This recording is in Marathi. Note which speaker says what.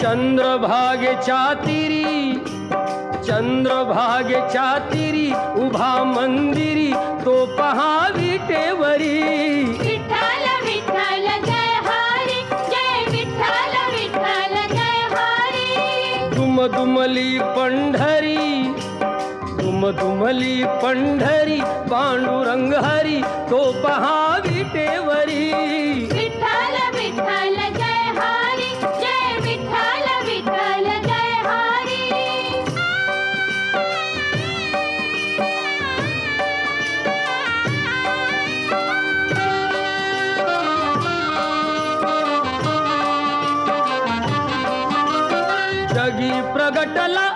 Speaker 1: चंद्रभागेच्या तिरी, चंद्रभागेच्या तिरी उभा मंदिरी तो पहा विटेवरी.
Speaker 2: विठ्ठल विठ्ठल जय हरी, जय विठ्ठल विठ्ठल जय हरी.
Speaker 1: दुमदुमली पंढरी, दुमदुमली पंढरी पांडुरंग हरी तो पहा विटेवरी.
Speaker 2: विठ्ठल विठ्ठल जय हरी, जय विठ्ठल विठ्ठल जय हरी.
Speaker 1: जगी प्रगटला